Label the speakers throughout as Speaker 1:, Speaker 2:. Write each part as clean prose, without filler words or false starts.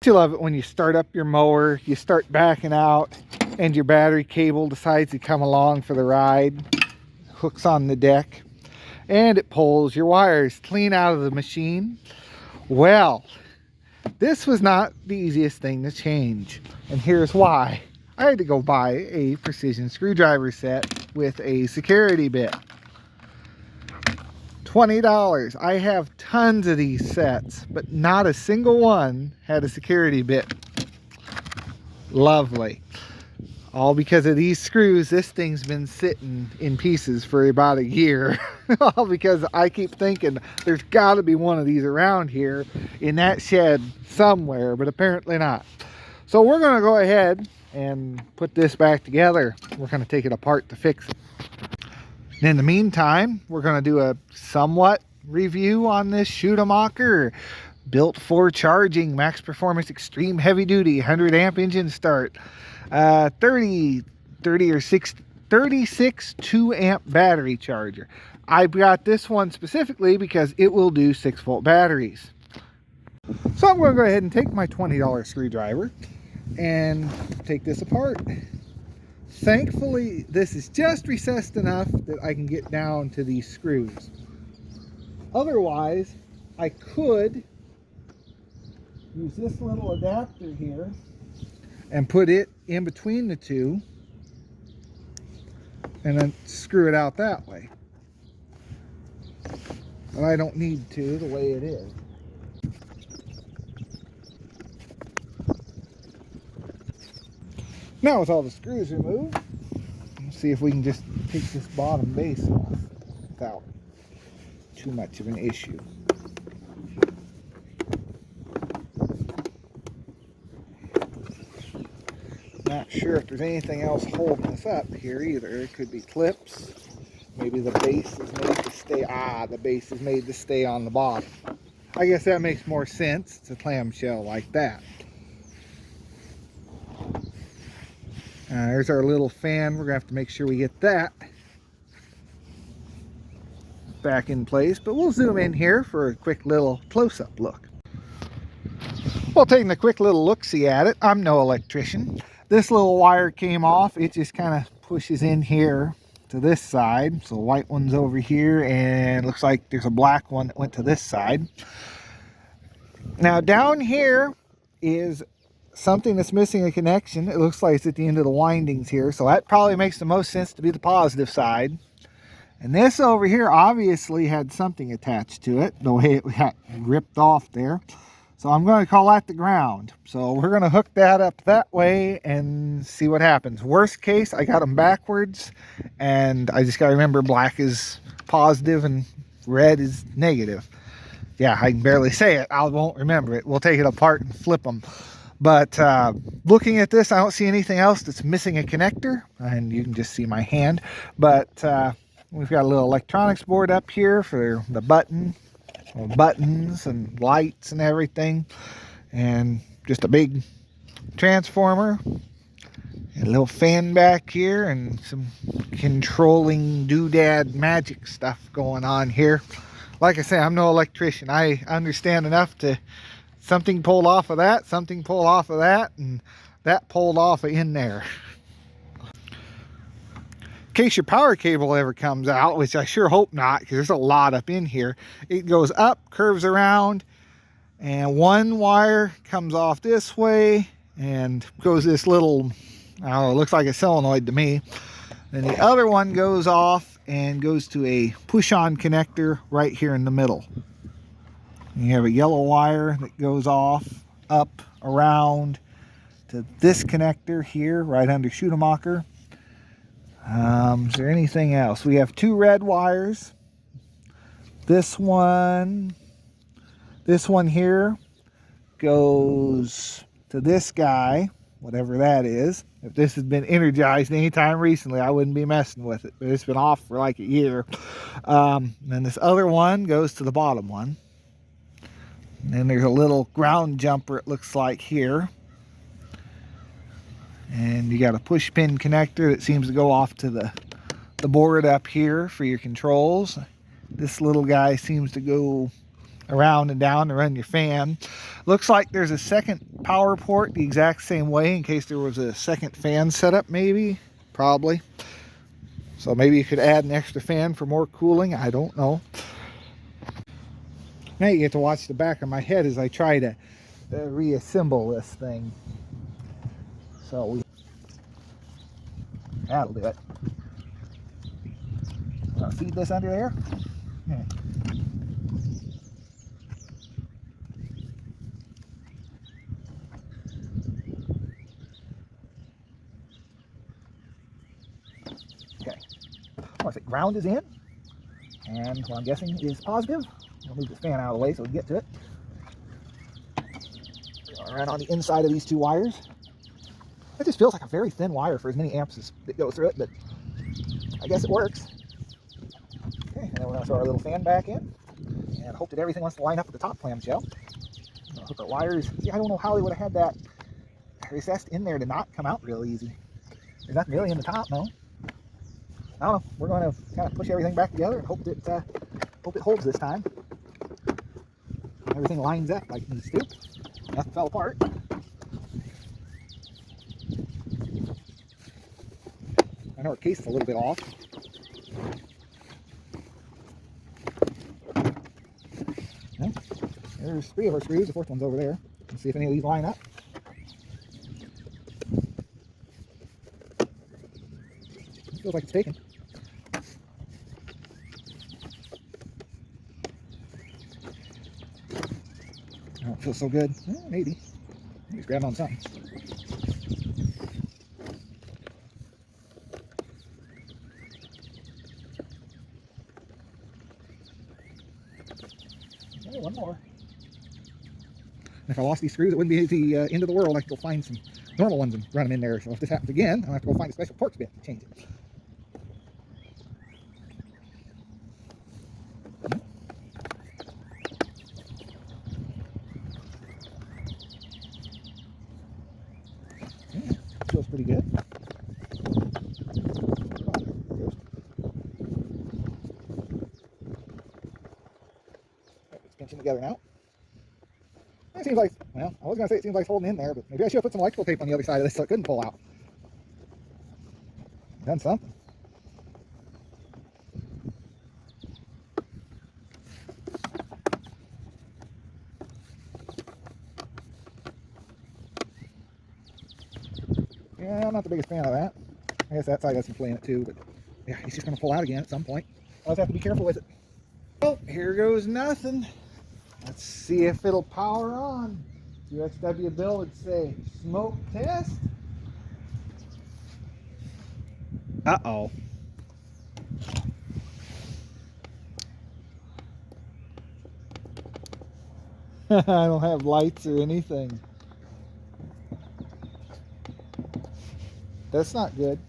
Speaker 1: you love it when you start up your mower, you start backing out, and your battery cable decides to come along for the ride, hooks on the deck, and it pulls your wires clean out of the machine. Well, this was not the easiest thing to change, and here's why. I had to go buy a precision screwdriver set with a security bit. $20. I have tons of these sets, but not a single one had a security bit. Lovely. All because of these screws. This thing's been sitting in pieces for about a year. All because I keep thinking there's got to be one of these around here in that shed somewhere, but apparently not. So we're going to go ahead and put this back together. We're going to take it apart to fix it. In the meantime, we're going to do a somewhat review on this Schumacher built for charging, max performance, extreme heavy duty, 100 amp engine start, 36 2 amp battery charger. I got this one specifically because it will do 6-volt batteries. So I'm going to go ahead and take my $20 screwdriver and take this apart. Thankfully, this is just recessed enough that I can get down to these screws. Otherwise, I could use this little adapter here and put it in between the two and then screw it out that way. But I don't need to the way it is. Now with all the screws removed, let's see if we can just take this bottom base off without too much of an issue. Not sure if there's anything else holding this up here either. It could be clips. Maybe the base is made to stay. The base is made to stay on the bottom. I guess that makes more sense. It's a clamshell like that. There's our little fan. We're going to have to make sure we get that back in place. But we'll zoom in here for a quick little close-up look. Well, taking a quick little look-see at it, I'm no electrician. This little wire came off. It just kind of pushes in here to this side. So the white one's over here, and it looks like there's a black one that went to this side. Now down here is something that's missing a connection. It looks like it's at the end of the windings here, so that probably makes the most sense to be the positive side. And this over here obviously had something attached to it, the way it got ripped off there. So I'm going to call that the ground. So we're going to hook that up that way and see what happens. Worst case, I got them backwards, and I just got to remember black is positive and red is negative. Yeah, I can barely say it. I won't remember it. We'll take it apart and flip them. But looking at this, I don't see anything else that's missing a connector, and you can just see my hand. But we've got a little electronics board up here for the buttons and lights and everything, and just a big transformer and a little fan back here, and some controlling doodad magic stuff going on here. Like I say, I'm no electrician. I understand enough to something pulled off of that, something pulled off of that, and that pulled off in there. In case your power cable ever comes out, which I sure hope not, because there's a lot up in here, it goes up, curves around, and one wire comes off this way and goes this little, I don't know, it looks like a solenoid to me. Then the other one goes off and goes to a push-on connector right here in the middle. You have a yellow wire that goes off, up, around to this connector here, right under Schumacher. Is there anything else? We have two red wires. This one here goes to this guy, whatever that is. If this has been energized anytime recently, I wouldn't be messing with it, but it's been off for like a year. And then this other one goes to the bottom one. And then there's a little ground jumper, it looks like, here. And you got a push pin connector that seems to go off to the board up here for your controls. This little guy seems to go around and down to run your fan. Looks like there's a second power port the exact same way in case there was a second fan setup, maybe, probably. So maybe you could add an extra fan for more cooling. I don't know. Now you get to watch the back of my head as I try to reassemble this thing. So that'll do it. Feed this under there. Yeah. Okay. Well, so ground is in, and what I'm guessing is positive. I'll move this fan out of the way so we can get to it. Right on the inside of these two wires. It just feels like a very thin wire for as many amps as that go through it, but I guess it works. Okay, and then we're going to throw our little fan back in and hope that everything wants to line up with the top clamshell. Hook our wires. See, I don't know how they would have had that recessed in there to not come out real easy. There's nothing really in the top, no. I don't know. We're going to kind of push everything back together and hope it holds this time. Everything lines up like it needs to. Nothing fell apart. I know our case is a little bit off. Well, there's 3 of our screws. The 4th one's over there. Let's see if any of these line up. It feels like it's taken. Oh, it feels so good. Well, maybe. He's grabbing on something. Okay, one more. And if I lost these screws, it wouldn't be the end of the world. I could go find some normal ones and run them in there. So if this happens again, I'll have to go find a special Torx bit to change it. Yeah, feels pretty good. It's pinching together now. It seems like, well, I was going to say it seems like it's holding in there, but maybe I should have put some electrical tape on the other side of this so it couldn't pull out. Done something. Yeah, I'm not the biggest fan of that. I guess that side has some play in it too, but yeah, it's just going to pull out again at some point. I'll just have to be careful with it. Well, here goes nothing. Let's see if it'll power on. UXW Bill would say, smoke test. Uh-oh. I don't have lights or anything. That's not good.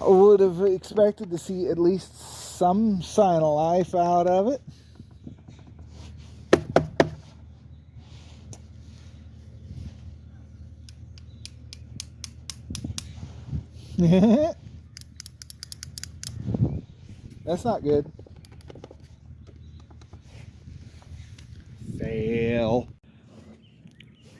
Speaker 1: I would have expected to see at least some sign of life out of it. That's not good. Fail.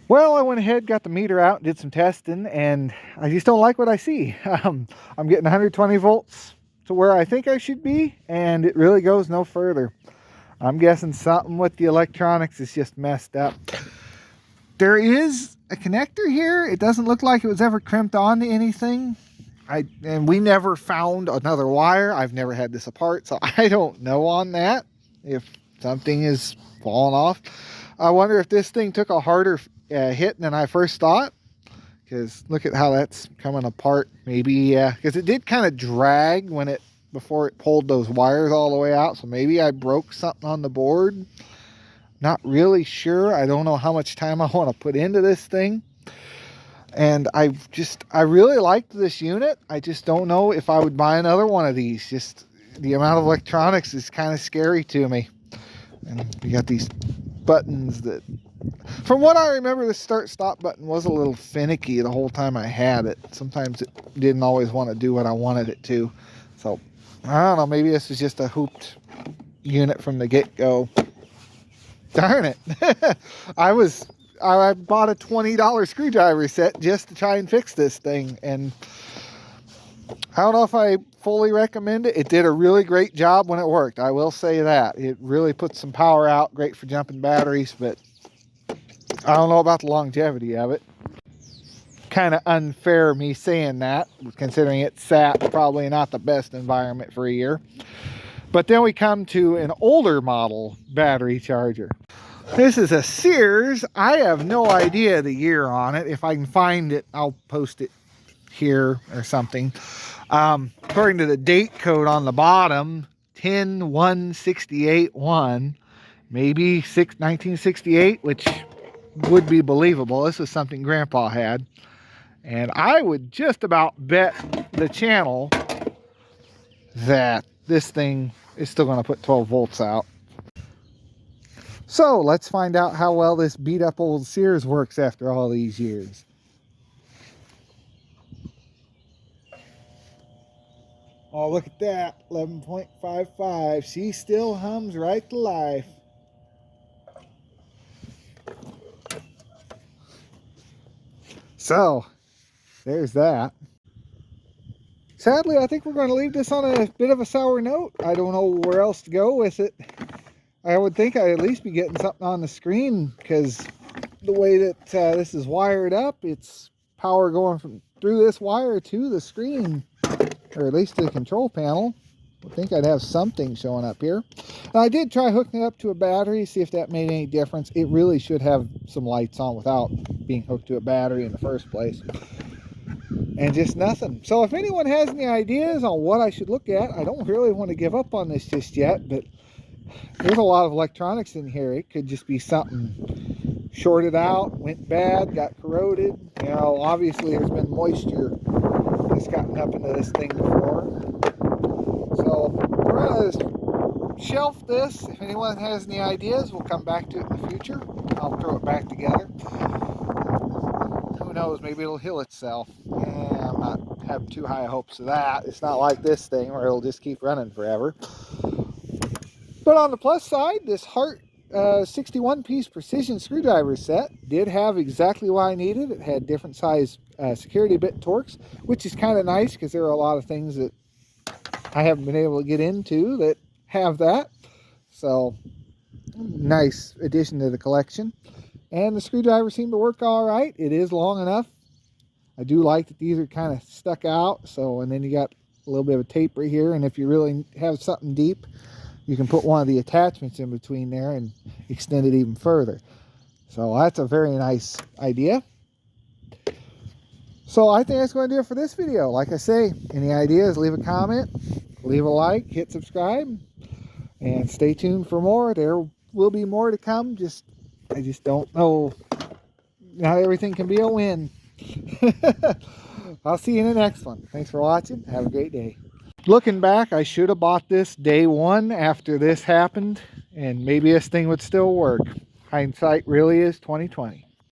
Speaker 1: Well, I went ahead, got the meter out, did some testing, and I just don't like what I see. I'm getting 120 volts to where I think I should be, and it really goes no further. I'm guessing something with the electronics is just messed up. There is a connector here. It doesn't look like it was ever crimped onto anything. And we never found another wire. I've never had this apart, so I don't know on that if something is falling off. I wonder if this thing took a harder hit than I first thought, because look at how that's coming apart. Maybe because it did kind of drag before it pulled those wires all the way out, so maybe I broke something on the board. Not really sure. I don't know how much time I want to put into this thing. And I really liked this unit. I just don't know if I would buy another one of these. Just the amount of electronics is kind of scary to me. And we got these buttons that, from what I remember, the start-stop button was a little finicky the whole time I had it. Sometimes it didn't always want to do what I wanted it to. So I don't know, maybe this is just a hooped unit from the get-go. Darn it. I bought a $20 screwdriver set just to try and fix this thing, and I don't know if I fully recommend it. It did a really great job when it worked, I will say that. It really put some power out, great for jumping batteries, but I don't know about the longevity of it. Kind of unfair me saying that, considering it sat probably not the best environment for a year. But then we come to an older model battery charger. This is a Sears. I have no idea the year on it. If I can find it, I'll post it here or something. According to the date code on the bottom, 10/1/68/1, maybe 1968, which would be believable. This is something Grandpa had. And I would just about bet the channel that this thing is still going to put 12 volts out. So let's find out how well this beat up old Sears works after all these years. Oh, look at that, 11.55. She still hums right to life. So there's that. Sadly, I think we're going to leave this on a bit of a sour note. I don't know where else to go with it. I would think I'd at least be getting something on the screen, because the way that this is wired up, it's power going through this wire to the screen, or at least to the control panel. I think I'd have something showing up here. And I did try hooking it up to a battery, see if that made any difference. It really should have some lights on without being hooked to a battery in the first place. And just nothing. So if anyone has any ideas on what I should look at, I don't really want to give up on this just yet, but there's a lot of electronics in here. It could just be something shorted out, went bad, got corroded. You know, obviously there's been moisture that's gotten up into this thing before. So we're going to shelf this. If anyone has any ideas, we'll come back to it in the future. I'll throw it back together. Who knows, maybe it'll heal itself. I'm not having too high hopes of that. It's not like this thing where it'll just keep running forever. But on the plus side, this Hart 61-piece precision screwdriver set did have exactly what I needed. It had different size security bit Torx, which is kind of nice because there are a lot of things that I haven't been able to get into that have that. So, nice addition to the collection. And the screwdriver seemed to work all right. It is long enough. I do like that these are kind of stuck out. So, and then you got a little bit of a taper here. And if you really have something deep, you can put one of the attachments in between there and extend it even further. So that's a very nice idea. So I think that's going to do it for this video. Like I say, any ideas, leave a comment, leave a like, hit subscribe, and stay tuned for more. There will be more to come. I just don't know. Not everything can be a win. I'll see you in the next one. Thanks for watching. Have a great day. Looking back, I should have bought this day one after this happened, and maybe this thing would still work. Hindsight really is 20/20.